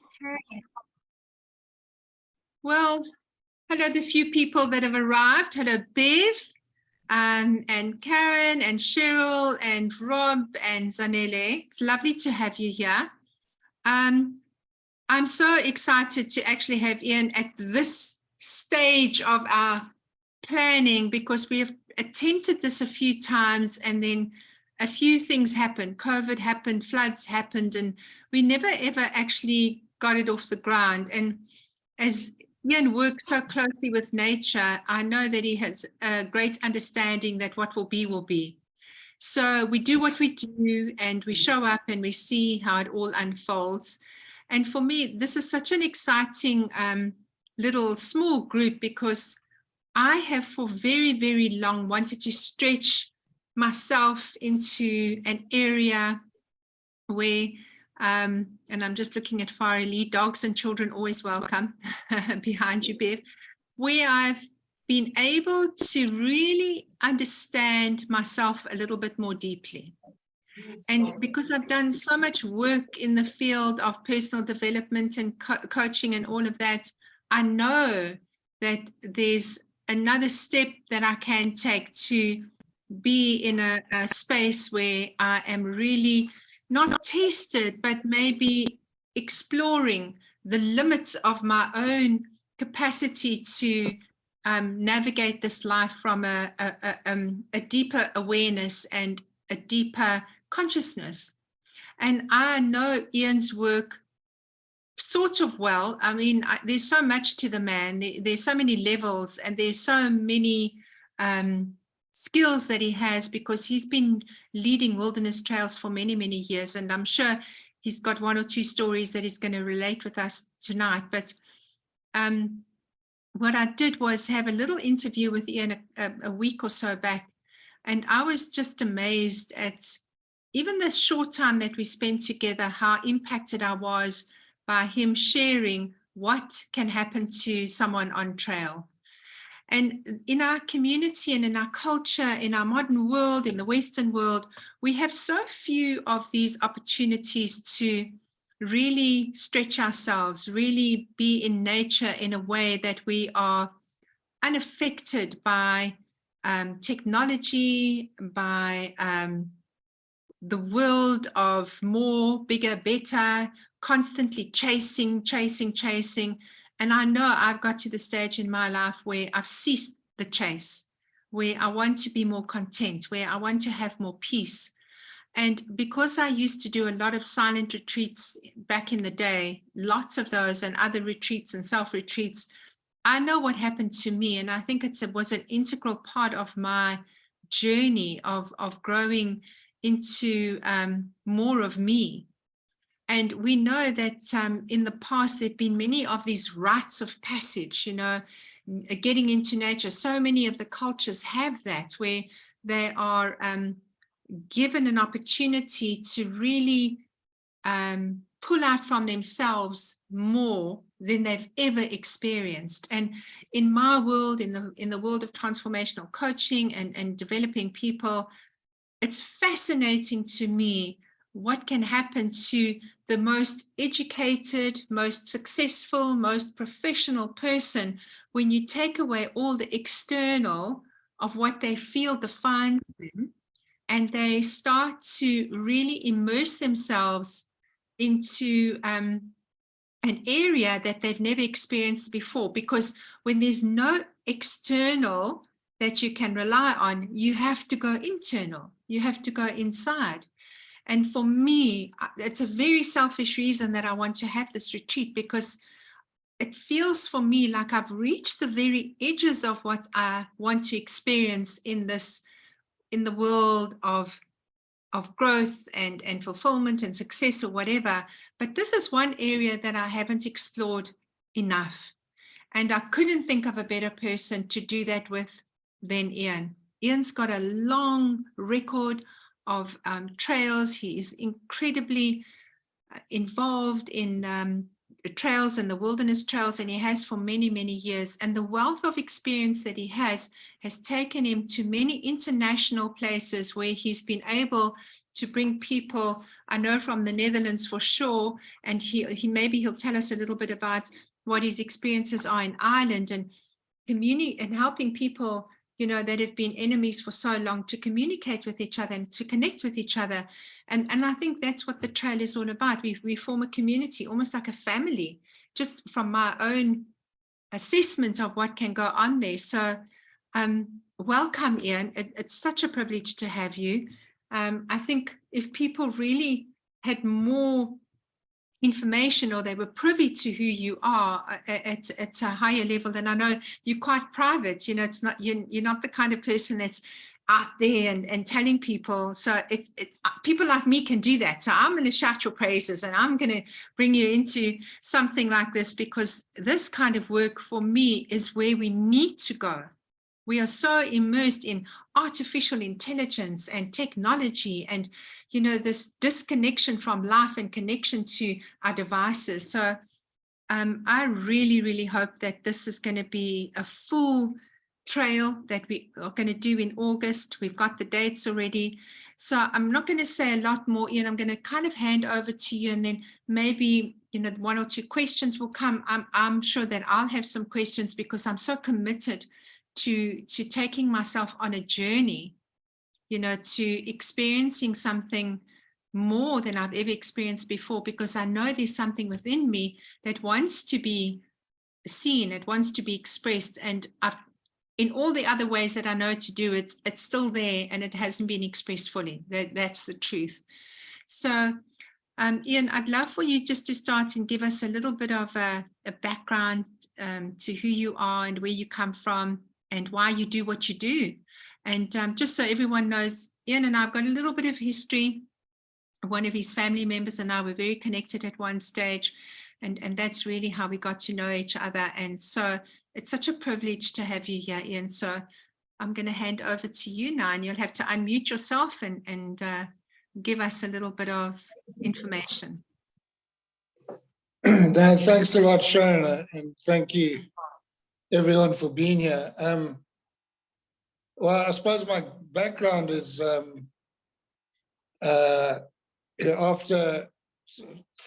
Okay. Well, hello, the few people that have arrived. Hello, Bev, and Karen, and Cheryl, and Rob, and Zanele. It's lovely to have you here. I'm so excited to actually have Ian at this stage of our planning because we have attempted this a few times and then a few things happened. COVID happened, floods happened, and we never ever actually got it off the ground. And as Ian works so closely with nature, I know that he has a great understanding that what will be will be. So we do what we do and we show up and we see how it all unfolds. And for me, this is such an exciting little small group because I have for very, very long wanted to stretch myself into an area where, and I'm just looking at Farley, dogs and children always welcome behind you, Bev, where I've been able to really understand myself a little bit more deeply. And because I've done so much work in the field of personal development and coaching and all of that, I know that there's another step that I can take to be in a space where I am really not tested, but maybe exploring the limits of my own capacity to navigate this life from a deeper awareness and a deeper consciousness. And I know Ian's work sort of well. I mean, there's so much to the man. There's so many levels and there's so many skills that he has because he's been leading wilderness trails for many, many years. And I'm sure he's got one or two stories that he's going to relate with us tonight. But what I did was have a little interview with Ian a week or so back. And I was just amazed at even the short time that we spent together, how impacted I was by him sharing what can happen to someone on trail. And in our community and in our culture, in our modern world, in the Western world, we have so few of these opportunities to really stretch ourselves, really be in nature in a way that we are unaffected by technology, by the world of more, bigger, better, constantly chasing. And I know I've got to the stage in my life where I've ceased the chase, where I want to be more content, where I want to have more peace. And because I used to do a lot of silent retreats back in the day, lots of those and other retreats and self-retreats, I know what happened to me. And I think it was an integral part of my journey of growing into more of me. And we know that in the past, there have been many of these rites of passage, you know, getting into nature. So many of the cultures have that, where they are given an opportunity to really pull out from themselves more than they've ever experienced. And in my world, in the world of transformational coaching and developing people, it's fascinating to me what can happen to the most educated, most successful, most professional person when you take away all the external of what they feel defines them, and they start to really immerse themselves into an area that they've never experienced before. Because when there's no external that you can rely on, you have to go internal, you have to go inside. And for me, it's a very selfish reason that I want to have this retreat, because it feels for me like I've reached the very edges of what I want to experience in the world of growth and fulfillment and success or whatever. But this is one area that I haven't explored enough. And I couldn't think of a better person to do that with than Ian. Ian's got a long record of trails. He is incredibly involved in trails and the wilderness trails, and he has for many, many years. And the wealth of experience that he has taken him to many international places where he's been able to bring people, I know from the Netherlands for sure, and maybe he'll tell us a little bit about what his experiences are in Ireland, and community and helping people, you know, that have been enemies for so long to communicate with each other and to connect with each other. And I think that's what the trail is all about. We form a community, almost like a family, just from my own assessment of what can go on there. So welcome, Ian. It's such a privilege to have you. I think if people really had more information, or they were privy to who you are at a higher level, then I know you're quite private, you know, it's not, you're not the kind of person that's out there and telling people. So people like me can do that. So I'm going to shout your praises, and I'm going to bring you into something like this, because this kind of work for me is where we need to go. We are so immersed in artificial intelligence and technology, and, you know, this disconnection from life and connection to our devices. So I really, really hope that this is going to be a full trail that we are going to do in August. We've got the dates already. So I'm not going to say a lot more, Ian. I'm going to kind of hand over to you, and then maybe, you know, 1 or 2 questions will come. I'm sure that I'll have some questions, because I'm so committed to taking myself on a journey, you know, to experiencing something more than I've ever experienced before, because I know there's something within me that wants to be seen, it wants to be expressed, and in all the other ways that I know to do it, it's still there, and it hasn't been expressed fully. That's the truth. So Ian, I'd love for you just to start and give us a little bit of a background to who you are and where you come from and why you do what you do. And just so everyone knows, Ian and I've got a little bit of history. One of his family members and I were very connected at one stage, and that's really how we got to know each other. And so it's such a privilege to have you here, Ian. So I'm going to hand over to you now, and you'll have to unmute yourself and give us a little bit of information. Thanks a lot, Sharon, and thank you everyone for being here. Well, I suppose my background is after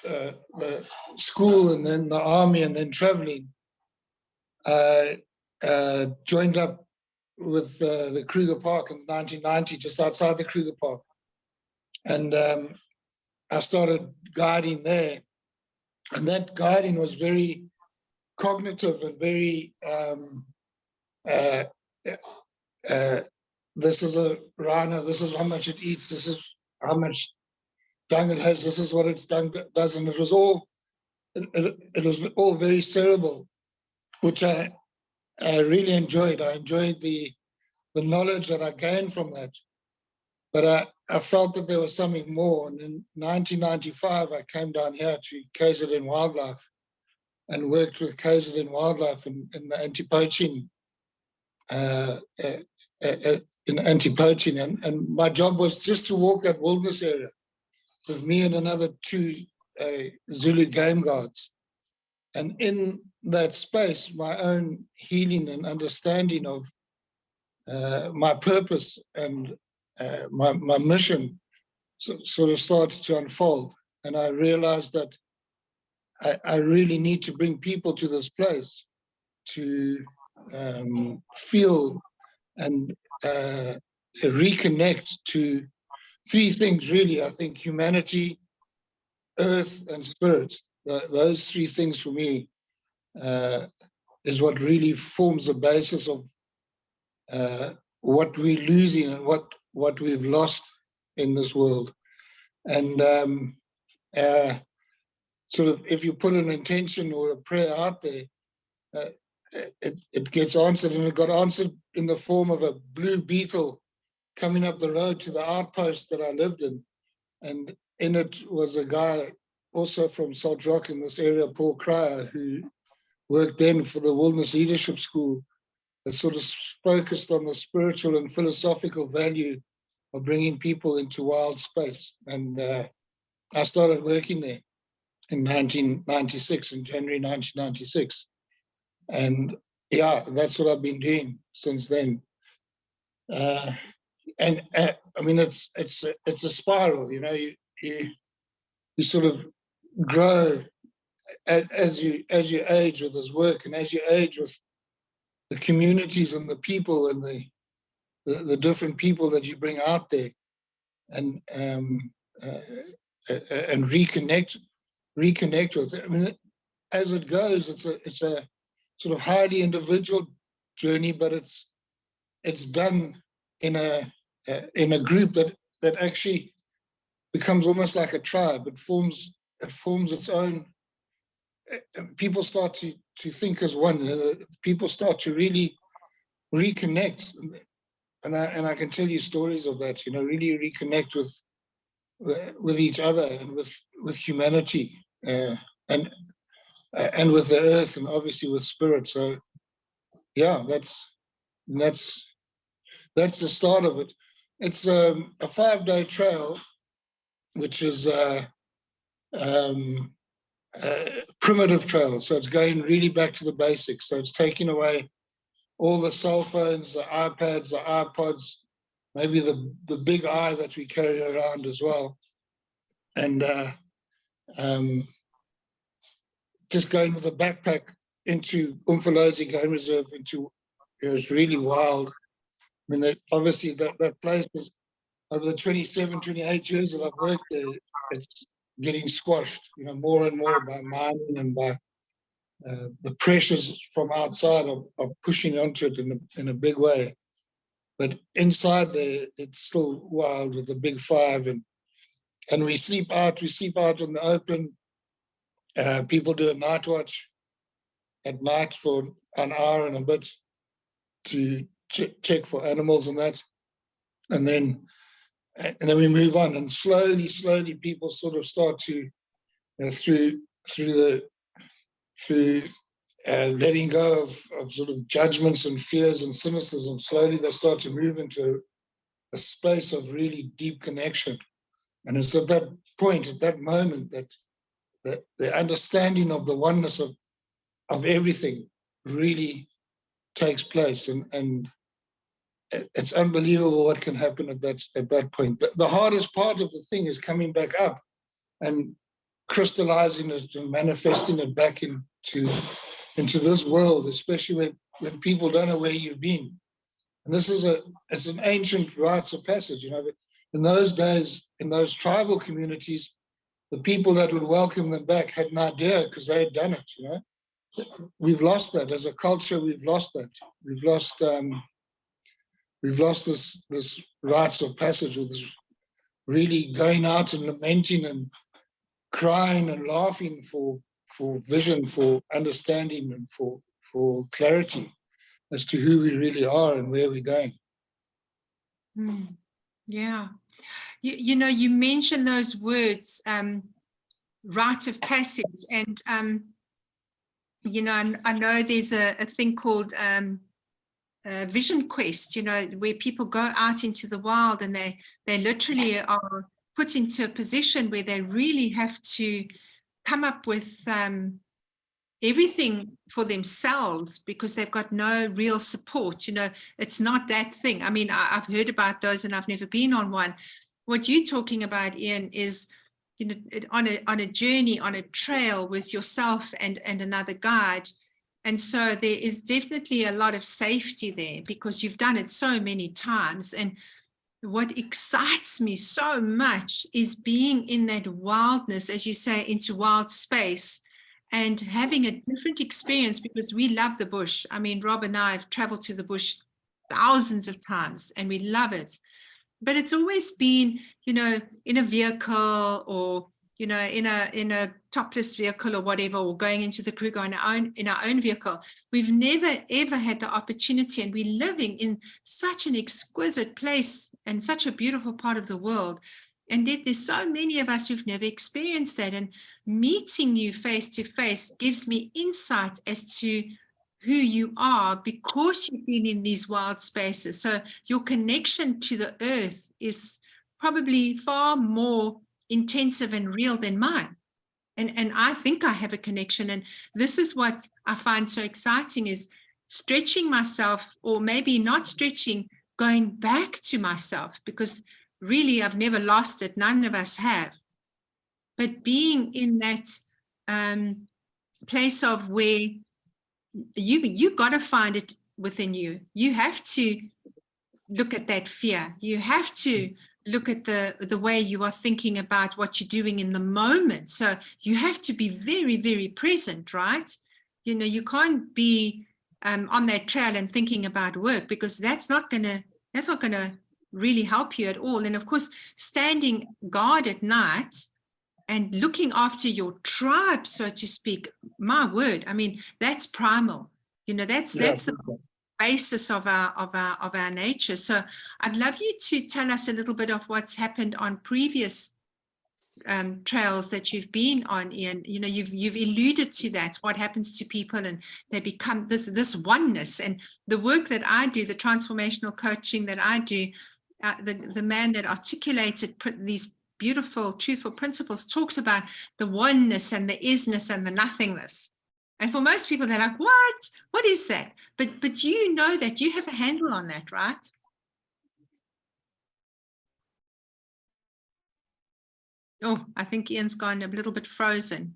the school and then the army and then traveling, I joined up with the Kruger Park in 1990, just outside the Kruger Park. And I started guiding there. And that guiding was very cognitive and very, this is a rhino, this is how much it eats, this is how much dung it has, this is what its dung does. And it was all very cerebral, which I really enjoyed. I enjoyed the knowledge that I gained from that. But I felt that there was something more. And in 1995, I came down here to KZN Wildlife and worked with KZN Wildlife in the anti-poaching, and my job was just to walk that wilderness area with me and another 2 Zulu game guards. And in that space, my own healing and understanding of my purpose and my mission sort of started to unfold. And I realized that I really need to bring people to this place to feel and reconnect to 3 things, really. I think humanity, earth, and spirit. Those 3 things for me is what really forms the basis of what we're losing and what we've lost in this world. And sort of, if you put an intention or a prayer out there, it gets answered. And it got answered in the form of a blue beetle coming up the road to the outpost that I lived in. And in it was a guy also from Salt Rock in this area, Paul Cryer, who worked then for the Wilderness Leadership School, that sort of focused on the spiritual and philosophical value of bringing people into wild space. And I started working there. in 1996, in January 1996. And yeah, that's what I've been doing since then. I mean, it's a spiral, you know. You sort of grow as you age with this work, and as you age with the communities and the people and the different people that you bring out there, and reconnect with it. I mean, as it goes, it's a sort of highly individual journey, but it's done in a group that actually becomes almost like a tribe. It forms its own. People start to think as one. People start to really reconnect, and I can tell you stories of that. You know, really reconnect with each other and with humanity, and with the earth, and obviously with spirit. So yeah, that's the start of it. It's a 5-day trail, which is primitive trail. So it's going really back to the basics. So it's taking away all the cell phones, the iPads, the iPods, maybe the big eye that we carry around as well. And just going with a backpack into Umfolozi Game Reserve, it's really wild. I mean, obviously that place is, over the 27, 28 years that I've worked there, it's getting squashed, you know, more and more by mining and by the pressures from outside are pushing onto it in a big way. But inside there, it's still wild with the big five, and we sleep out in the open. People do a night watch at night for an hour and a bit to check for animals and that, and then we move on, and slowly people sort of start to, through letting go of sort of judgments and fears and cynicism, slowly they start to move into a space of really deep connection. And it's at that point, at that moment, that the understanding of the oneness of everything really takes place, and it's unbelievable what can happen at that point. The hardest part of the thing is coming back up and crystallizing it and manifesting it back into this world, especially when people don't know where you've been. And this is it's an ancient rites of passage, you know. But in those days, in those tribal communities, the people that would welcome them back had an idea because they had done it, you know. We've lost that as a culture. We've lost that. We've lost this rites of passage, or this really going out and lamenting and crying and laughing for vision, for understanding, and for clarity as to who we really are and where we're going. Yeah. You know, you mentioned those words, rite of passage, and you know, I know there's a thing called Vision Quest, you know, where people go out into the wild and they literally are put into a position where they really have to come up with everything for themselves because they've got no real support. You know, it's not that thing. I mean, I've heard about those and I've never been on one. What you're talking about, Ian, is, you know, on a journey, on a trail with yourself and another guide. And so there is definitely a lot of safety there because you've done it so many times. And what excites me so much is being in that wildness, as you say, into wild space and having a different experience, because we love the bush. I mean, Rob and I have traveled to the bush thousands of times and we love it. But it's always been, you know, in a vehicle, or, you know, in a topless vehicle or whatever, or going into the Kruger in our own vehicle. We've never, ever had the opportunity, and we're living in such an exquisite place and such a beautiful part of the world. And yet there's so many of us who've never experienced that. And meeting you face to face gives me insight as to who you are because you've been in these wild spaces. So your connection to the earth is probably far more intensive and real than mine. And I think I have a connection. And this is what I find so exciting, is stretching myself, or maybe not stretching, going back to myself, because really I've never lost it. None of us have. But being in that place of where you got to find it within you. You have to look at that fear. You have to look at the way you are thinking about what you're doing in the moment. So you have to be very, very present, right? You know, you can't be on that trail and thinking about work, because that's not gonna really help you at all. And of course, standing guard at night and looking after your tribe, so to speak, my word, I mean, that's primal. You know, that's the basis of our nature. So I'd love you to tell us a little bit of what's happened on previous trails that you've been on, Ian. You know, you've alluded to that, what happens to people, and they become this oneness. And the work that I do, the transformational coaching that I do, the man that articulated these beautiful, truthful principles talks about the oneness and the isness and the nothingness. And for most people, they're like, what is that? But you know that you have a handle on that, right? Oh, I think Ian's gone a little bit frozen.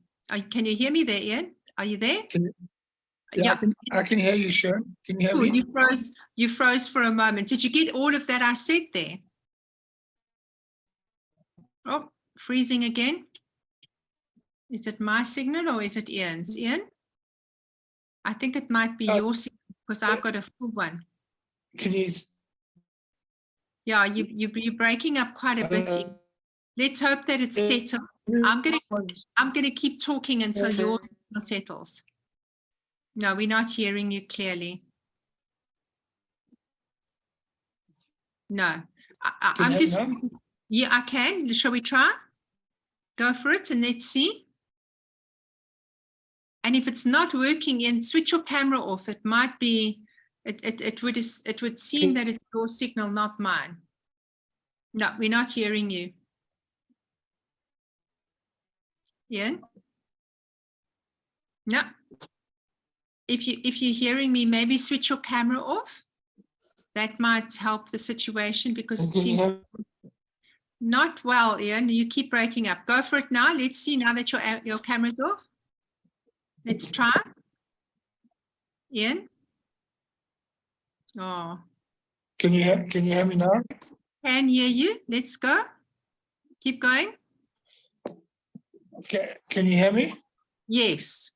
Can you hear me there, Ian? Are you there? Yeah. I can hear you, Sharon. Can you hear me? You froze for a moment. Did you get all of that I said there? Oh, freezing again. Is it my signal or is it Ian's? Ian? I think it might be your signal, because I've got a full one. Can you? Yeah, you're breaking up quite a bit. Let's hope that it's settled. I'm gonna keep talking until your signal settles. No, we're not hearing you clearly. No, I'm just. Yeah, I can. Shall we try? Go for it and let's see. And if it's not working, Ian, switch your camera off. It might be. It would seem that it's your signal, not mine. No, we're not hearing you. Ian? No. If you're hearing me, maybe switch your camera off. That might help the situation, because it seems not well, Ian. You keep breaking up. Go for it now. Let's see now that your camera's off. Let's try. Ian? Oh. Can you hear me now? Can hear you. Let's go. Keep going. Okay. Can you hear me? Yes.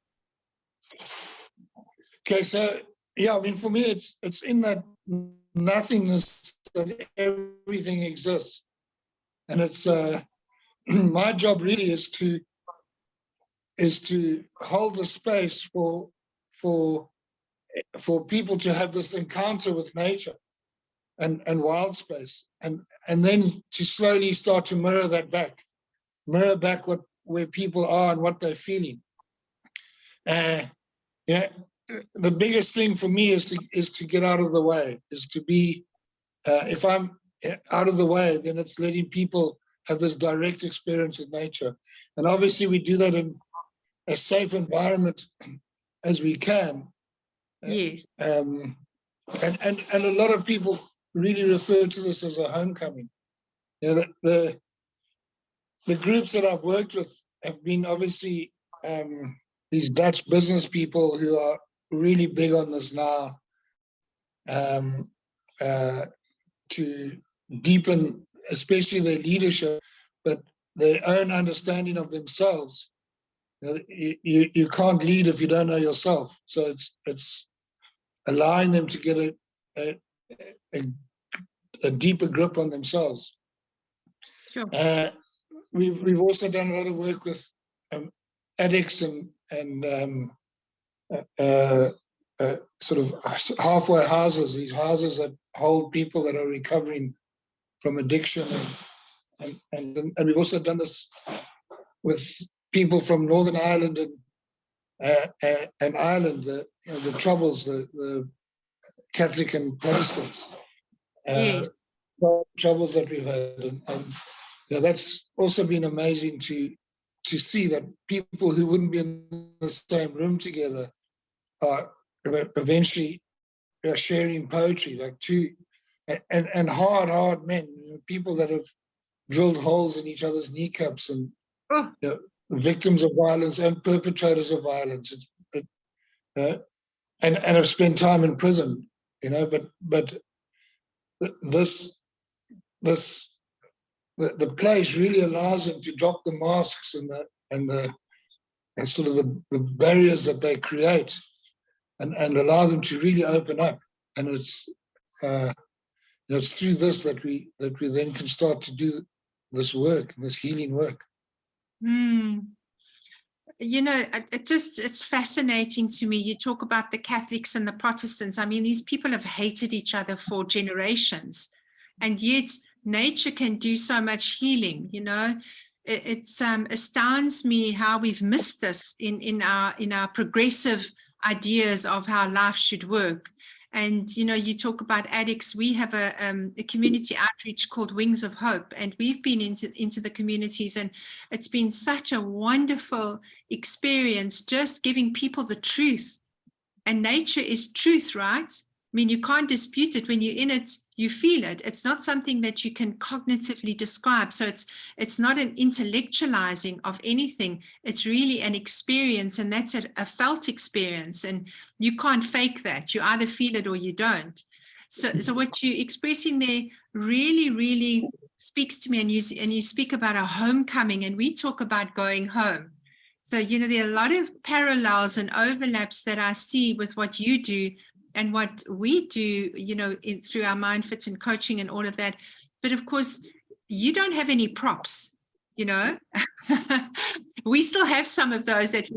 Okay, so yeah, I mean, for me, it's in that nothingness that everything exists, and it's my job really is to hold the space for people to have this encounter with nature and wild space, and then to slowly start to mirror back where people are and what they're feeling. Yeah. The biggest thing for me is to get out of the way, is to be, if I'm out of the way, then it's letting people have this direct experience with nature. And obviously we do that in a safe environment as we can. Yes. And a lot of people really refer to this as a homecoming. You know, the groups that I've worked with have been obviously these Dutch business people who are really big on this now, to deepen especially their leadership, but their own understanding of themselves. You can't lead if you don't know yourself. So it's allowing them to get a deeper grip on themselves. Sure. We've also done a lot of work with addicts and sort of halfway houses, these houses that hold people that are recovering from addiction, and we've also done this with people from Northern Ireland and Ireland, the Troubles, the Catholic and Protestant Yes. troubles that we've had, and that's also been amazing to to see that people who wouldn't be in the same room together are eventually sharing poetry, like two, and hard men, people that have drilled holes in each other's kneecaps, and Oh, victims of violence and perpetrators of violence, and have spent time in prison, but this the place really allows them to drop the masks and sort of the barriers that they create, and allow them to really open up. And it's through this that we then can start to do this work, this healing work. It's fascinating to me. You talk about the Catholics and the Protestants. I mean, these people have hated each other for generations, and yet nature can do so much healing. It astounds me how we've missed this in our progressive ideas of how life should work. And you talk about addicts. We have a community outreach called Wings of Hope, and we've been into the communities, and it's been such a wonderful experience, just giving people the truth. And nature is truth, right? I mean, you can't dispute it. When you're in it, you feel it. It's not something that you can cognitively describe. So it's not an intellectualizing of anything. It's really an experience, and that's a felt experience. And you can't fake that. You either feel it or you don't. So what you're expressing there really, really speaks to me. And you speak about a homecoming, and we talk about going home. So, there are a lot of parallels and overlaps that I see with what you do and what we do, through our MindFit and coaching and all of that. But of course, you don't have any props, we still have some of those that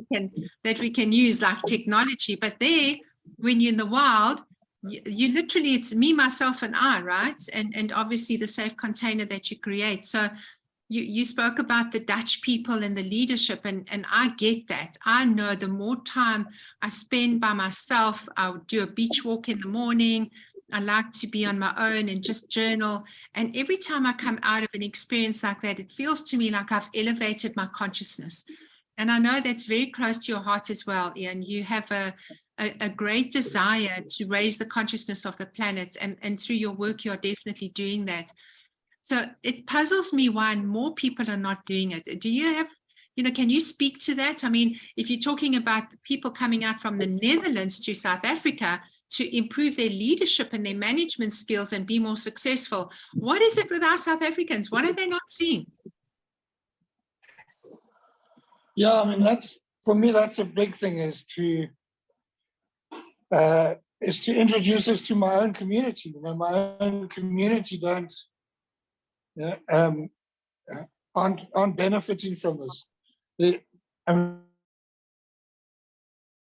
we can use, like technology. But there, when you're in the wild, you literally, it's me, myself, and I, right? And obviously the safe container that you create. So you spoke about the Dutch people and the leadership, and I get that. I know the more time I spend by myself, I would do a beach walk in the morning. I like to be on my own and just journal. And every time I come out of an experience like that, it feels to me like I've elevated my consciousness. And I know that's very close to your heart as well, Ian. You have a great desire to raise the consciousness of the planet. And through your work, you're definitely doing that. So it puzzles me why more people are not doing it. Do you have, can you speak to that? I mean, if you're talking about the people coming out from the Netherlands to South Africa to improve their leadership and their management skills and be more successful, what is it with our South Africans? What are they not seeing? Yeah, I mean, for me, that's a big thing, is to introduce us to my own community. My own community aren't benefiting from this.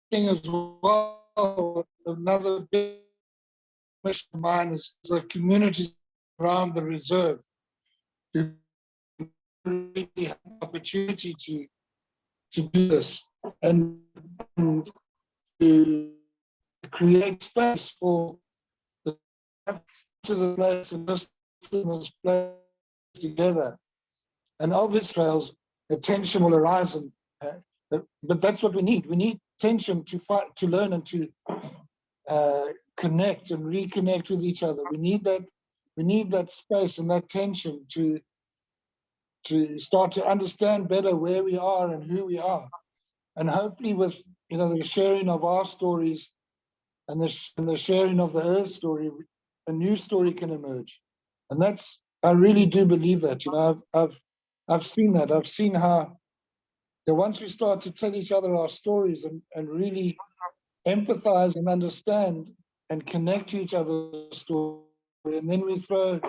Thing as well, another big mission of mine is the communities around the reserve who really have the opportunity to do this, and to create space for the to the place and this place together. And of Israel's, attention will arise, but that's what we need. We need tension to fight, to learn, and to connect and reconnect with each other. We need that. We need that space and that tension to start to understand better where we are and who we are, and hopefully with the sharing of our stories and the sharing of the Earth story, a new story can emerge. And I really do believe that. I've seen that. I've seen how once we start to tell each other our stories and really empathize and understand and connect to each other's story, and then we throw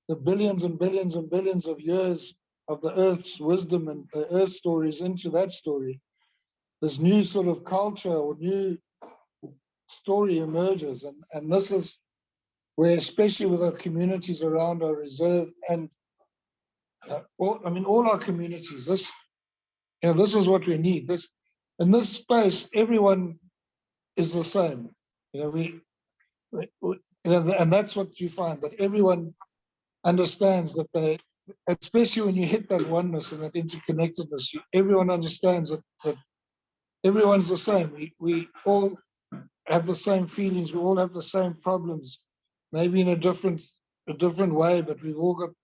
the billions and billions and billions of years of the Earth's wisdom and the Earth stories into that story, this new sort of culture or new story emerges. And this is where, especially with our communities around our reserve and all our communities, this is what we need. In this space, everyone is the same. And that's what you find, that everyone understands that especially when you hit that oneness and that interconnectedness, everyone understands that everyone's the same. We all have the same feelings. We all have the same problems, maybe in a different way, but we're all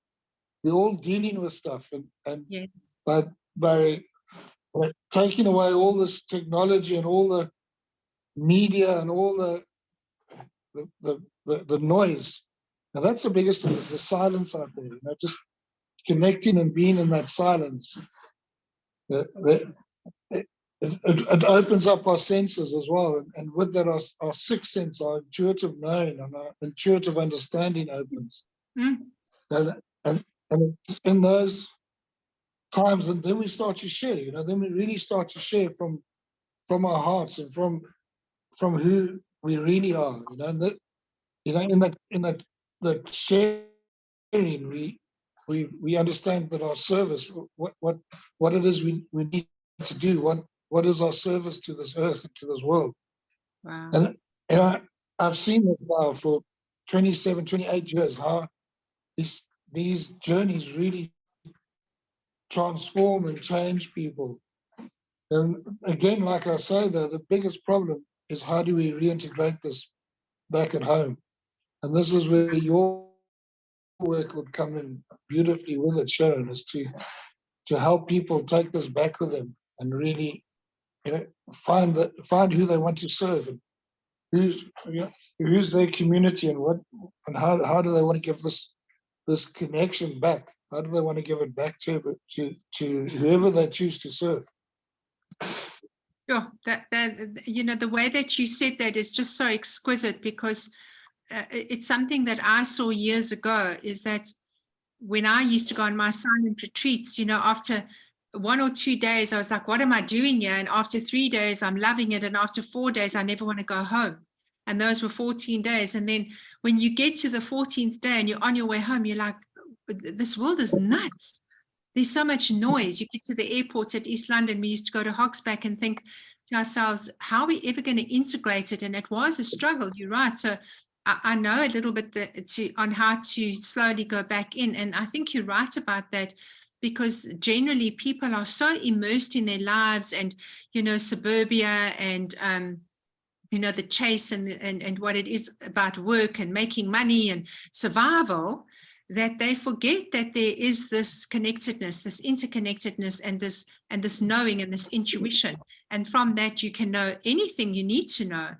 dealing with stuff. And Yes. by taking away all this technology and all the media and all the noise, now that's the biggest thing, is the silence out there. Just connecting and being in that silence. It opens up our senses as well, and with that, our sixth sense, our intuitive knowing and our intuitive understanding opens. Mm. And in those times, and then we start to share. Then we really start to share from our hearts and from who we really are. And that, in that sharing, we understand that our service, what it is we need to do, what is our service to this earth, to this world. Wow. And I've seen this now for 27, 28 years, how these journeys really transform and change people. And again, like I say, the biggest problem is, how do we reintegrate this back at home? And this is where your work would come in beautifully with it, Sharon, is to help people take this back with them and really, find who they want to serve, and who's their community, and how do they want to give this connection back? How do they want to give it back to whoever they choose to serve? Yeah, that the way that you said that is just so exquisite, because it's something that I saw years ago, is that when I used to go on my silent retreats, after 1 or 2 days, I was like, what am I doing here? And after 3 days, I'm loving it. And after 4 days, I never want to go home. And those were 14 days. And then when you get to the 14th day and you're on your way home, you're like, this world is nuts. There's so much noise. You get to the airports at East London. We used to go to Hogsback and think to ourselves, how are we ever going to integrate it? And it was a struggle. You're right. So I know a little bit on how to slowly go back in. And I think you're right about that, because generally people are so immersed in their lives and, suburbia and, the chase and what it is about work and making money and survival, that they forget that there is this connectedness, this interconnectedness, and this knowing and this intuition. And from that, you can know anything you need to know.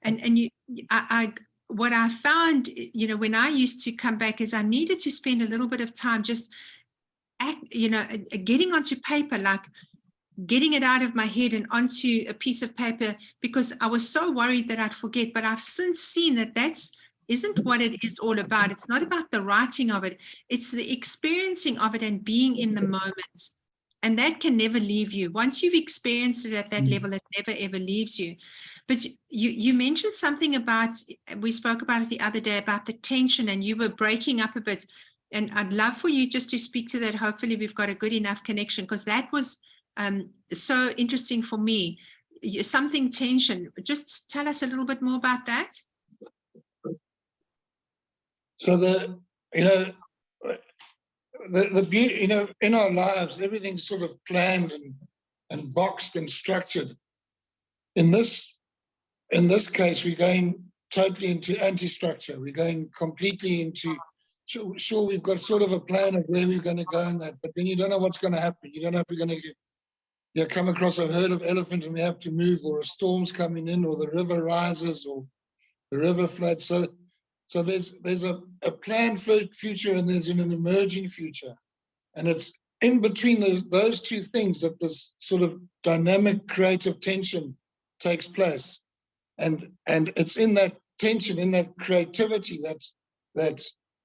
And what I found, when I used to come back, is I needed to spend a little bit of time just, getting onto paper, like getting it out of my head and onto a piece of paper, because I was so worried that I'd forget. But I've since seen that isn't what it is all about. It's not about the writing of it. It's the experiencing of it and being in the moment. And that can never leave you. Once you've experienced it at that level, it never, ever leaves you. But you mentioned something about, we spoke about it the other day, about the tension, and you were breaking up a bit. And I'd love for you just to speak to that. Hopefully we've got a good enough connection, because that was so interesting for me. Something tension. Just tell us a little bit more about that. So the beauty, in our lives, everything's sort of planned and boxed and structured. In this case, we're going totally into anti-structure. We're going completely into, sure, we've got sort of a plan of where we're going to go in that, but then you don't know what's going to happen. You don't know if we're going to come across a herd of elephants and we have to move, or a storm's coming in, or the river rises, or the river floods. So there's a planned future, and there's an emerging future. And it's in between those two things that this sort of dynamic creative tension takes place. And it's in that tension, in that creativity, that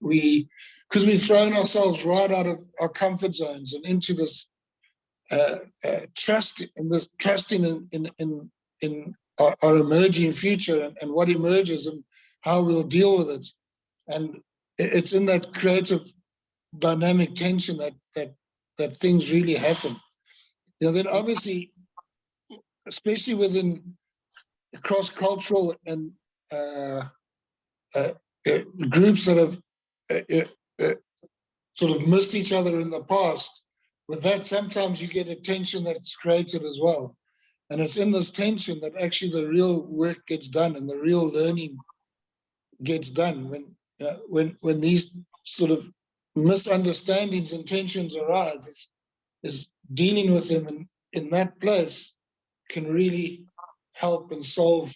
because we've thrown ourselves right out of our comfort zones and into this trusting in our emerging future, and what emerges and how we'll deal with it. And it's in that creative dynamic tension that things really happen. Then obviously, especially within cross-cultural and groups that have sort of missed each other in the past, with that, sometimes you get a tension that's created as well. And it's in this tension that actually the real work gets done and the real learning gets done. When these sort of misunderstandings and tensions arise, is dealing with them in that place can really help and solve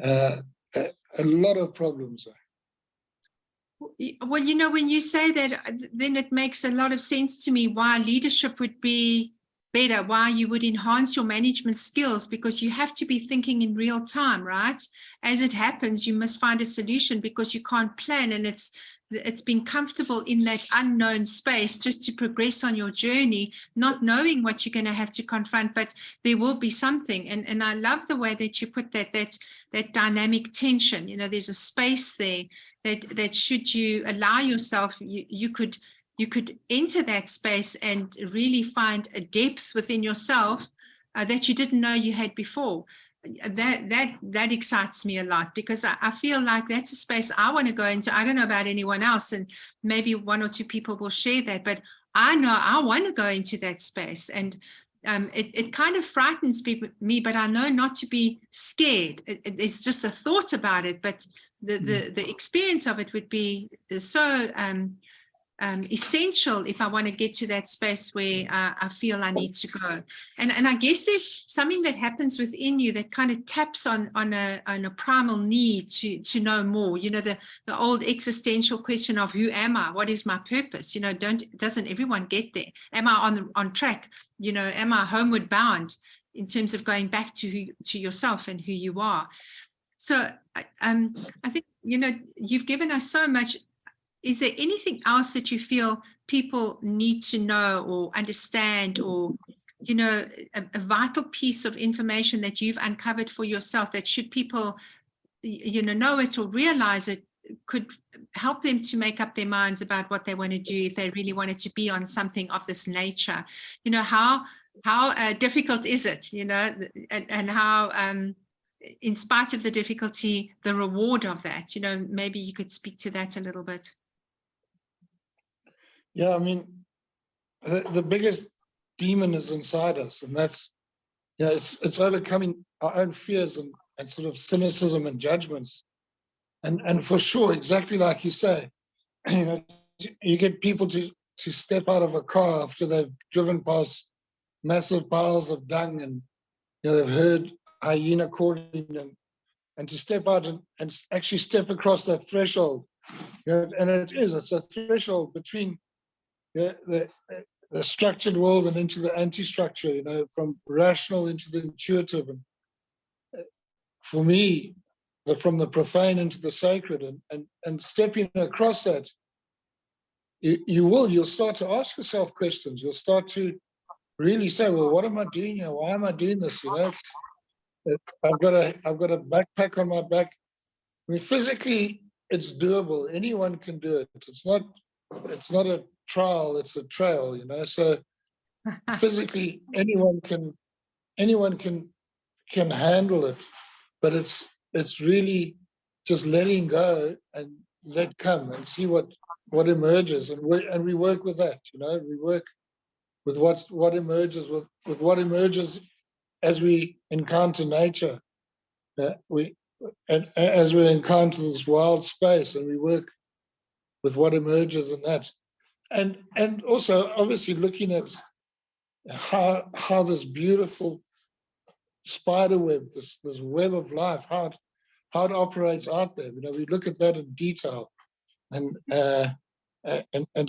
a lot of problems. Well, you know, when you say that, then it makes a lot of sense to me why leadership would be better, why you would enhance your management skills, because you have to be thinking in real time, right? As it happens, you must find a solution because you can't plan, and it's being comfortable in that unknown space just to progress on your journey, not knowing what you're going to have to confront, but there will be something. And I love the way that you put that dynamic tension. You know, there's a space there that should you allow yourself, you could enter that space and really find a depth within yourself that you didn't know you had before. That excites me a lot, because I feel like that's a space I want to go into. I don't know about anyone else, and maybe one or two people will share that, but I know I want to go into that space. And it kind of frightens me, but I know not to be scared. It's just a thought about it, but the experience of it would be so essential if I want to get to that space where I feel I need to go. And I guess there's something that happens within you that kind of taps on a primal need to know more. You know, the old existential question of who am I? What is my purpose? You know, doesn't everyone get there? Am I on track? You know, am I homeward bound in terms of going back to yourself and who you are? So I think, you know, you've given us so much. Is there anything else that you feel people need to know or understand, or, you know, a vital piece of information that you've uncovered for yourself that, should people, you know it or realize it, could help them to make up their minds about what they want to do if they really wanted to be on something of this nature? You know, how difficult is it, you know, and how, in spite of the difficulty, the reward of that, you know, maybe you could speak to that a little bit. Yeah, I mean, the biggest demon is inside us, and that's, you know, it's overcoming our own fears and sort of cynicism and judgments. And for sure, exactly like you say, you know, you get people to step out of a car after they've driven past massive piles of dung, and, you know, they've heard hyena calling, and to step out and actually step across that threshold. You know, and it's a threshold between the structured world and into the anti-structure, you know, from rational into the intuitive. And for me, from the profane into the sacred, and stepping across that, you'll start to ask yourself questions. You'll start to really say, well, what am I doing here? Why am I doing this? You know, I've got a backpack on my back. I mean, physically, it's doable. Anyone can do it. It's not a trial, it's a trail, you know. So physically, anyone can handle it, but it's really just letting go and let come and see what emerges, and we work with that, you know. We work with what emerges, with what emerges as we encounter nature. As we encounter this wild space, and we work with what emerges in that. And also, obviously, looking at how this beautiful spider web, this web of life, how it operates out there. You know, we look at that in detail, and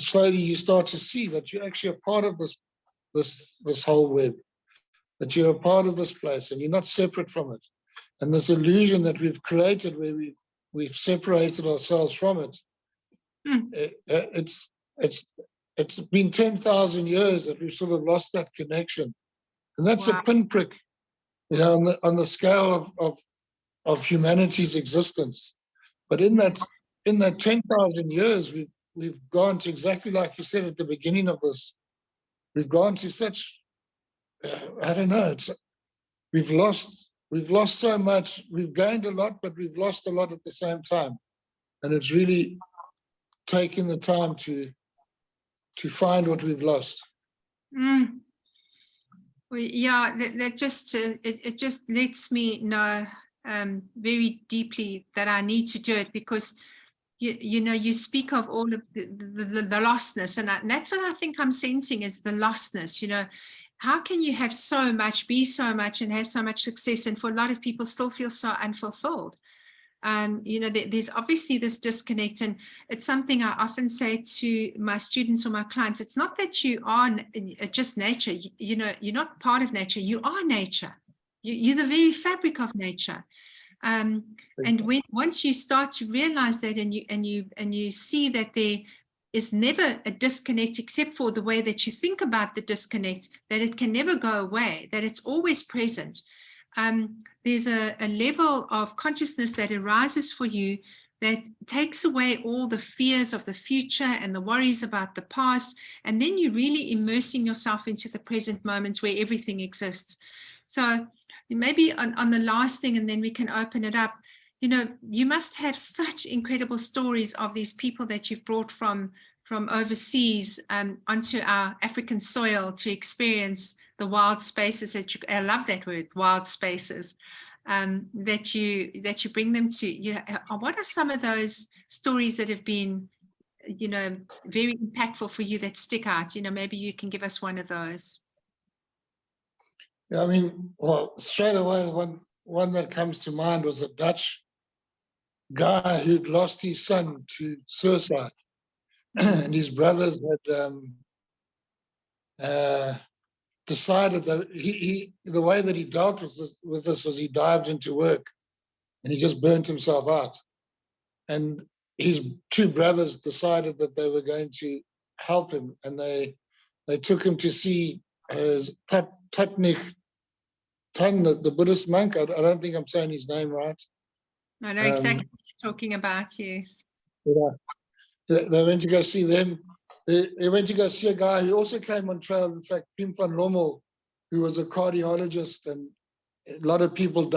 slowly you start to see that you're actually a part of this whole web, that you're a part of this place, and you're not separate from it. And this illusion that we've created, where we've separated ourselves from it, it's been 10,000 years that we've sort of lost that connection, and that's a pinprick, you know, on the scale of humanity's existence. But in that 10,000 years, we've gone to, exactly like you said at the beginning of this, we've gone to such, I don't know, we've lost so much. We've gained a lot, but we've lost a lot at the same time. And it's really taking the time to to find what we've lost. Mm. Well, yeah, that just it just lets me know very deeply that I need to do it, because you know, you speak of all of the lostness, and that's what I think I'm sensing is the lostness. You know, how can you have so much, be so much, and have so much success, and for a lot of people still feel so unfulfilled? You know, there's obviously this disconnect, and it's something I often say to my students or my clients. It's not that you are just nature. You know, you're not part of nature. You are nature. You're the very fabric of nature. And once you start to realize that, and you see that there is never a disconnect except for the way that you think about the disconnect, that it can never go away, that it's always present. There's a level of consciousness that arises for you that takes away all the fears of the future and the worries about the past, and then you're really immersing yourself into the present moments where everything exists. So maybe on the last thing, and then we can open it up. You know, you must have such incredible stories of these people that you've brought from overseas onto our African soil to experience the wild spaces that I love that word, wild spaces, that you bring them to. What are some of those stories that have been, you know, very impactful for you, that stick out? You know, maybe you can give us one of those. Yeah, I mean, well, straight away, one that comes to mind was a Dutch guy who'd lost his son to suicide, and his brothers had decided that the way that he dealt with this was he dived into work, and he just burnt himself out. And his two brothers decided that they were going to help him, and they took him to see Thich Nhat Hanh, the Buddhist monk. I don't think I'm saying his name right. I know exactly what you're talking about, yes. Yeah. They went to go see them. They went to go see a guy who also came on trail, in fact, Pim van Lommel, who was a cardiologist, and a lot of people had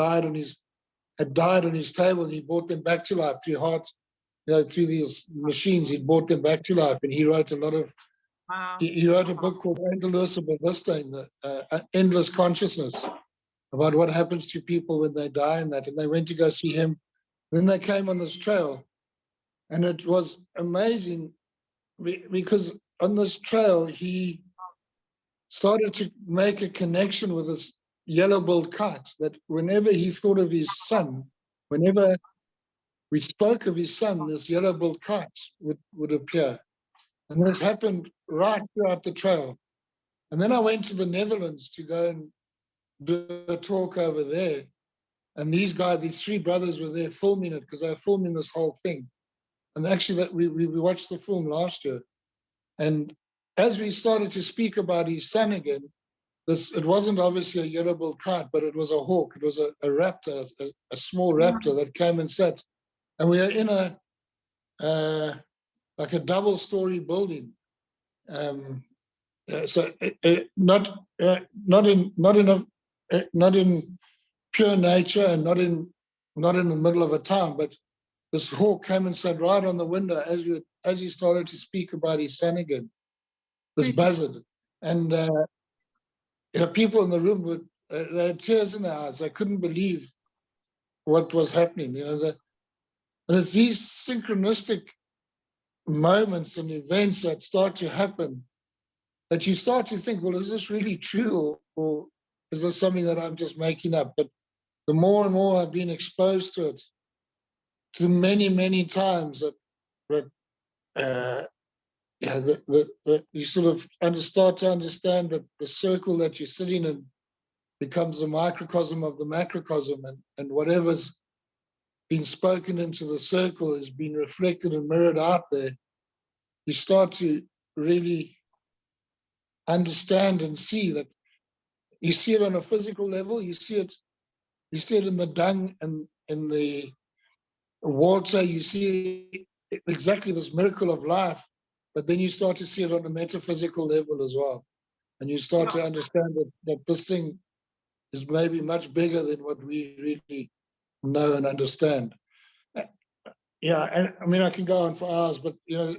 died on his table, and he brought them back to life through heart, through these machines. He brought them back to life, and he wrote a lot of. Wow. He wrote a book called Endless Endless Consciousness, about what happens to people when they die, and that. And they went to go see him. Then they came on this trail, and it was amazing because on this trail he started to make a connection with this yellow-billed kite, that whenever he thought of his son, whenever we spoke of his son, this yellow-billed kite would appear. And this happened right throughout the trail. And then I went to the Netherlands to go and do a talk over there. And these three brothers were there filming it, because they were filming this whole thing. And actually, we watched the film last year. And as we started to speak about his son again, it wasn't obviously a yellow-billed kite, but it was a hawk. It was a raptor, a small raptor that came and sat. And we are in like a double-story building. So not in pure nature, and not in the middle of a town, but this hawk came and sat right on the window as he started to speak about his son again. This buzzard, and people in the room they had tears in their eyes. They couldn't believe what was happening. And it's these synchronistic moments and events that start to happen that you start to think, well, is this really true, or is this something that I'm just making up? But the more and more I've been exposed to it, to many, many times, that you sort of start to understand that the circle that you're sitting in becomes a microcosm of the macrocosm, and whatever's been spoken into the circle is being reflected and mirrored out there. You start to really understand and see that. You see it on a physical level. You see it in the dung and in the water. You see exactly this miracle of life, but then you start to see it on a metaphysical level as well, and you start to understand that this thing is maybe much bigger than what we really know and understand. Yeah, and I mean, I can go on for hours, but you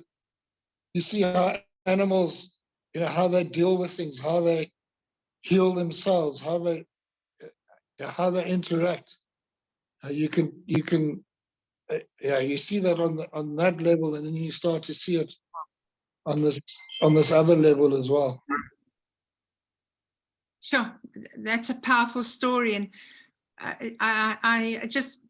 see how animals, you know, how they deal with things, how they heal themselves, how they interact. You can yeah, you see that on that level, and then you start to see it on this other level as well. Sure, that's a powerful story, and I just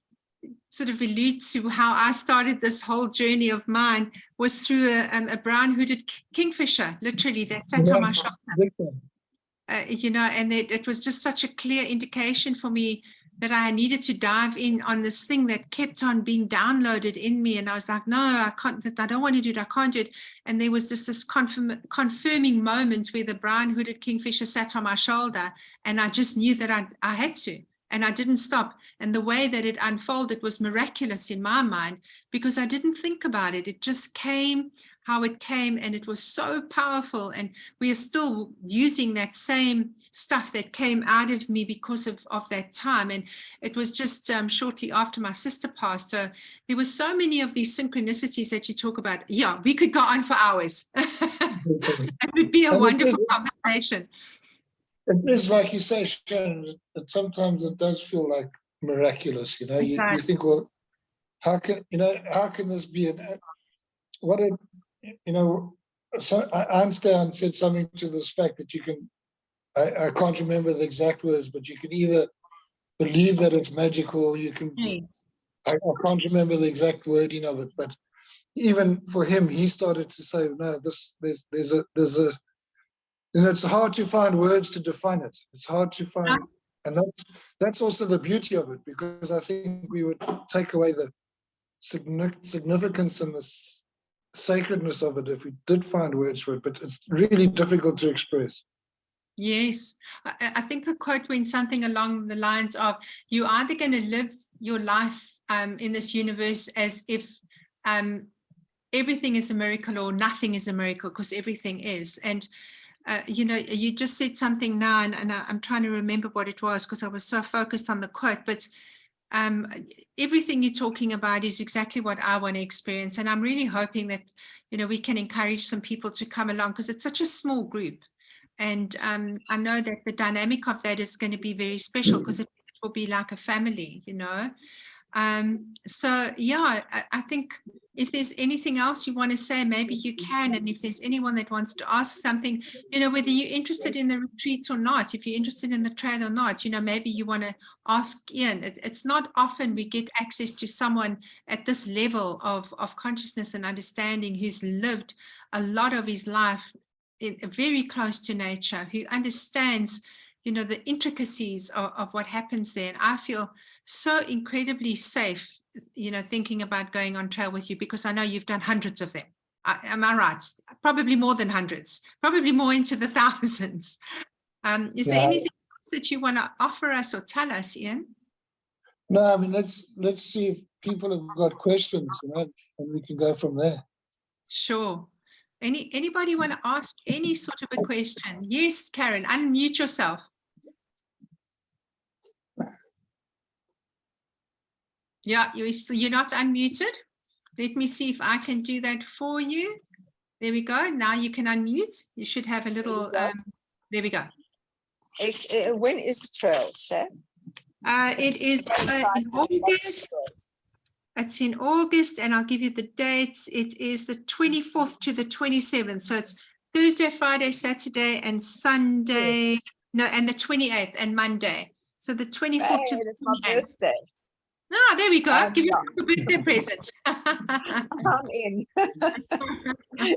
sort of allude to how I started this whole journey of mine was through a brown-hooded kingfisher, literally, that sat on my shoulder. You know, and it was just such a clear indication for me that I needed to dive in on this thing that kept on being downloaded in me. And I was like, no, I can't, I don't want to do it. I can't do it. And there was this confirming moment where the brown-hooded kingfisher sat on my shoulder, and I just knew that I had to. And I didn't stop. And the way that it unfolded was miraculous in my mind, because I didn't think about it. It just came how it came, and it was so powerful. And we are still using that same stuff that came out of me because of that time. And it was just shortly after my sister passed. So there were so many of these synchronicities that you talk about. Yeah, we could go on for hours. It would be a wonderful conversation. It is, like you say, Sharon, that sometimes it does feel like miraculous. You know, you think, well, how can this be so Einstein said something to this fact that you can, I can't remember the exact words, but you can either believe that it's magical, or you can, I can't remember the exact wording of it, but even for him, he started to say, no, there's a, and it's hard to find words to define it. It's hard to find, and that's also the beauty of it, because I think we would take away the significance and the sacredness of it if we did find words for it, but it's really difficult to express. Yes, I think the quote went something along the lines of, you're either going to live your life in this universe as if everything is a miracle, or nothing is a miracle, because everything is. And you know, you just said something now, and I'm trying to remember what it was, because I was so focused on the quote, but everything you're talking about is exactly what I want to experience. And I'm really hoping that, you know, we can encourage some people to come along, because it's such a small group. And I know that the dynamic of that is going to be very special, because it will be like a family, you know. So yeah, I think if there's anything else you want to say, maybe you can. And if there's anyone that wants to ask something, you know, whether you're interested in the retreat or not, if you're interested in the trail or not, you know, maybe you want to ask Ian. It's not often we get access to someone at this level of consciousness and understanding, who's lived a lot of his life very close to nature, who understands, you know, the intricacies of what happens there. And I feel so incredibly safe, you know, thinking about going on trail with you, because I know you've done hundreds of them. Am I right? Probably more than hundreds, probably more into the thousands. Is there anything else that you want to offer us or tell us, Ian? No, I mean, let's see if people have got questions, you know, and we can go from there. Sure. Anybody want to ask any sort of a question? Yes, Karen, unmute yourself. Yeah, you're not unmuted. Let me see if I can do that for you. There we go. Now you can unmute. You should have a little, there we go. When is the trail, Seth? It is in August. It's in August, and I'll give you the dates. It is the 24th to the 27th. So it's Thursday, Friday, Saturday, and Sunday. No, and the 28th and Monday. So the 24th to the 28th. My birthday. Ah, there we go. Give you a birthday present. I'm in.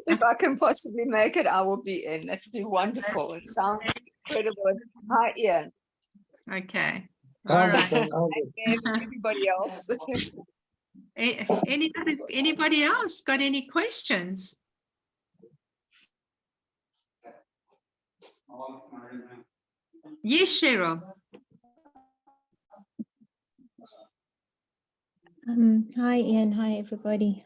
If I can possibly make it, I will be in. That would be wonderful. It sounds incredible. Hi, Ian. Okay. All right. Everybody else. Anybody else got any questions? Yes, Cheryl. Hi, Ian. Hi, everybody.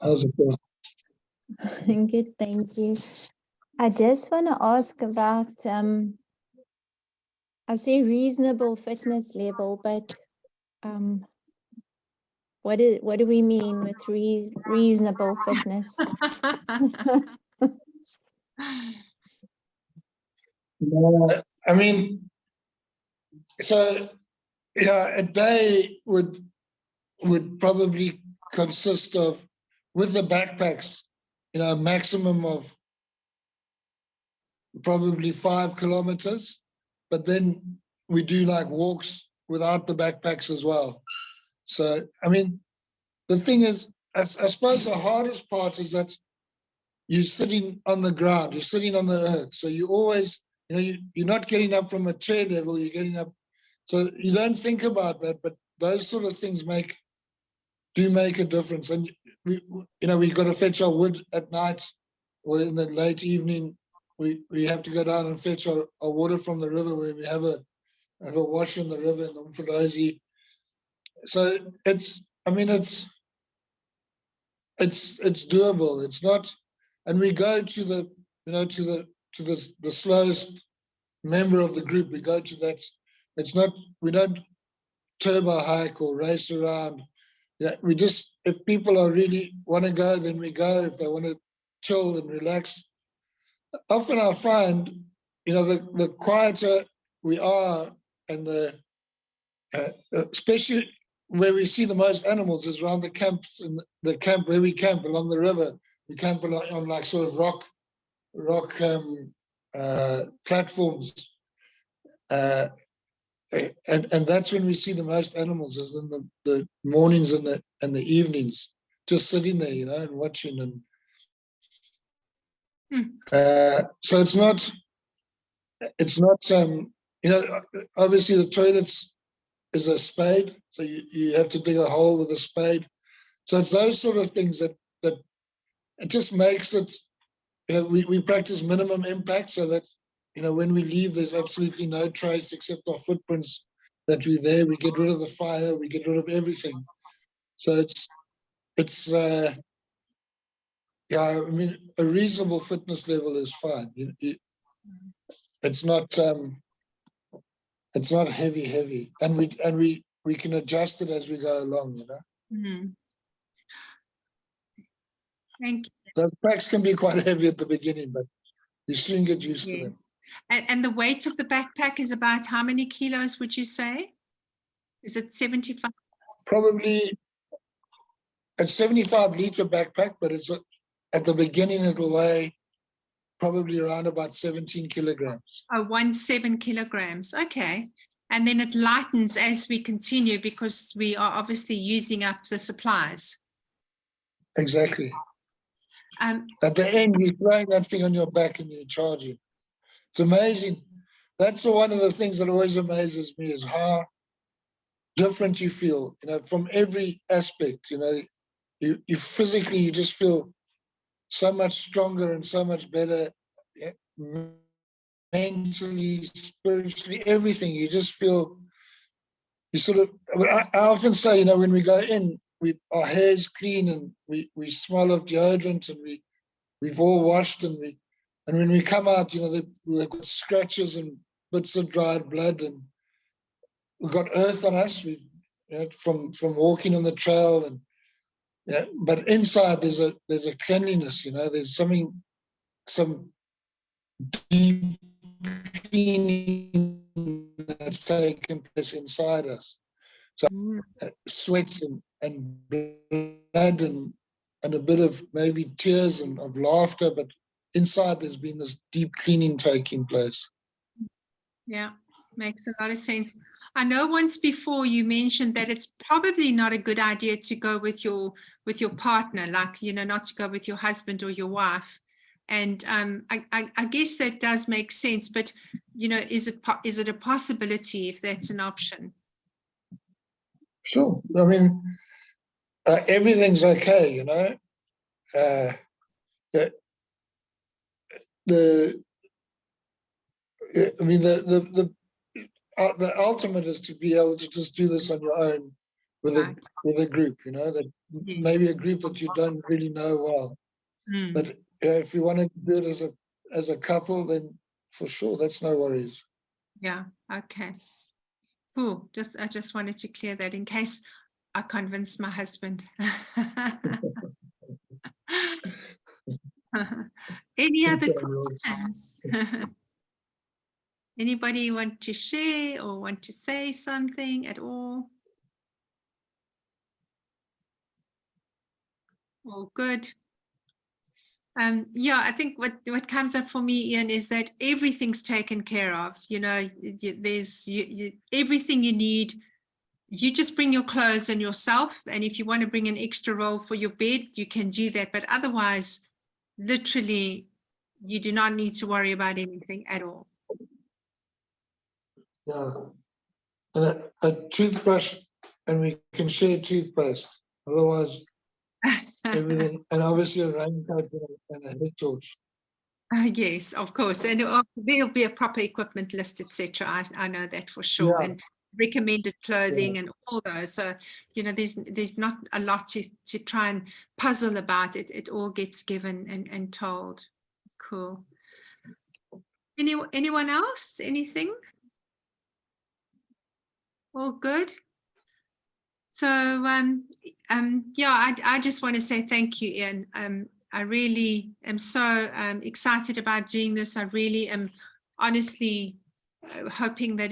How's it going? Good, thank you. I just want to ask about, I say reasonable fitness level, but What do we mean with reasonable fitness? I mean, so yeah, a day would probably consist of, with the backpacks, a maximum of probably 5 kilometers, but then we do like walks without the backpacks as well. So, I mean, the thing is, I suppose the hardest part is that you're sitting on the ground, you're sitting on the earth. So you always, you're not getting up from a chair level, you're getting up. So you don't think about that, but those sort of things do make a difference. And we've got to fetch our wood at night or in the late evening. We have to go down and fetch our water from the river, where we have a wash in the river in Umfolozi. So it's doable. It's not, and we go to the slowest member of the group. We go to that. It's not, we don't turbo hike or race around. Yeah, we just, if people are really want to go, then we go. If they want to chill and relax, often I find, the quieter we are, and the especially where we see the most animals is around the camps, and the camp where we camp along the river. We camp on like sort of rock platforms, and that's when we see the most animals, is in the mornings and the evenings, just sitting there, and watching. And so it's not obviously the toilets is a spade, so you have to dig a hole with a spade. So it's those sort of things that it just makes it, we practice minimum impact, so that when we leave, there's absolutely no trace except our footprints that we're there. We get rid of the fire, we get rid of everything. So it's I mean, a reasonable fitness level is fine. It's not heavy, and we can adjust it as we go along. Thank you. The packs can be quite heavy at the beginning, but you soon get used to them. And the weight of the backpack is about how many kilos would you say? Is it 75? Probably a 75-liter backpack, but it's at the beginning it'll weigh probably around about 17 kilograms. Oh, 17 kilograms. Okay. And then it lightens as we continue, because we are obviously using up the supplies. Exactly. At the end, you're throwing that thing on your back and you're charging. It's amazing. That's one of the things that always amazes me, is how different you feel, from every aspect. You physically, you just feel so much stronger and so much better, mentally, spiritually, everything. You just feel, you sort of, I often say, when we go in, our hair's clean, and we smell of deodorant, and we've all washed, and when we come out, we've got scratches and bits of dried blood, and we've got earth on us. From walking on the trail, and but inside there's a cleanliness. There's some deep cleaning that's taken place inside us. So sweat and blood and a bit of maybe tears and of laughter, but inside there's been this deep cleaning taking place. Yeah, makes a lot of sense. I know once before you mentioned that it's probably not a good idea to go with your partner, like, not to go with your husband or your wife. And I guess that does make sense, but is it a possibility if that's an option? Sure. I mean, everything's okay, the ultimate is to be able to just do this on your own with a group, that maybe a group that you don't really know well. But if you want to do it as a couple, then for sure, that's no worries. Yeah. Okay. Cool. I just wanted to clear that in case I convinced my husband. Any other questions? Anybody want to share or want to say something at all? All good. Yeah, I think what comes up for me, Ian, is that everything's taken care of. You know, there's everything you need. You just bring your clothes and yourself, and if you want to bring an extra roll for your bed, you can do that. But otherwise, literally, you do not need to worry about anything at all. Yeah. And a toothbrush, and we can share toothpaste. Otherwise, everything, and obviously a raincoat and a head torch. Yes, of course, and there'll be a proper equipment list, etc. I know that for sure, Yeah. and recommended clothing and all those. So you know, there's not a lot to try and puzzle about. It all gets given and told. Cool. Anyone else? Anything? All good. So yeah, I just want to say thank you, Ian. I really am so excited about doing this. I really am honestly hoping that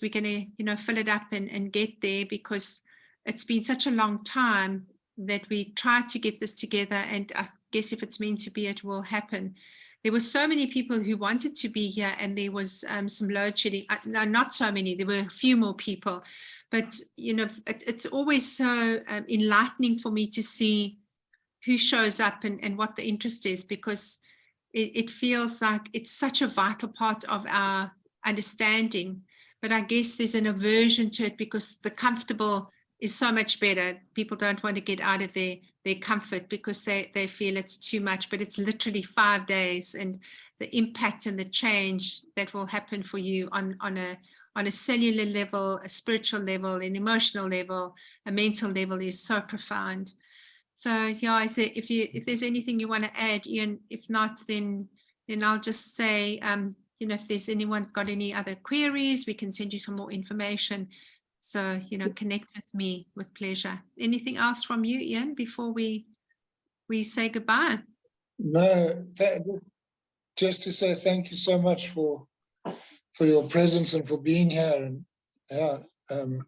we're gonna fill it up and get there, because it's been such a long time that we tried to get this together, and I guess if it's meant to be, it will happen. There were so many people who wanted to be here, and there was some load shedding. No, not so many. There were a few more people, but you know, it's always so enlightening for me to see who shows up and what the interest is, because it feels like it's such a vital part of our understanding. But I guess there's an aversion to it because the comfortable is so much better. People don't want to get out of their comfort because they feel it's too much, but it's literally 5 days, and the impact and the change that will happen for you on a cellular level, a spiritual level, an emotional level, a mental level is so profound. So yeah, if there's anything you want to add, Ian, if not, then I'll just say, you know, if there's anyone got any other queries, we can send you some more information. So, you know, connect with me with pleasure. Anything else from you, Ian, before we say goodbye? No, just to say thank you so much for your presence and for being here, and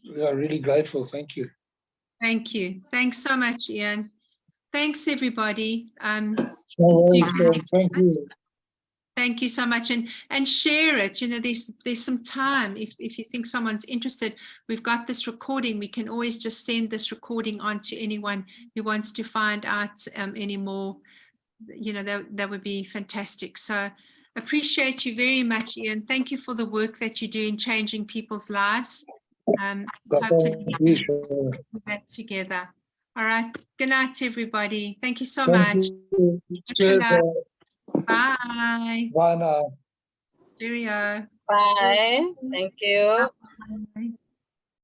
really grateful. Thank you. Thank you. Thanks so much, Ian. Thanks, everybody. No worries, thank you. Thank you so much, and share it. You know, there's some time. If you think someone's interested, we've got this recording. We can always just send this recording on to anyone who wants to find out any more. You know, that would be fantastic. So appreciate you very much, Ian. Thank you for the work that you do in changing people's lives. Hopefully we can do that together. All right. Good night, everybody. Thank you so much. Cheers. Bye. Bye now. Cheerio. Bye. Thank you. Bye.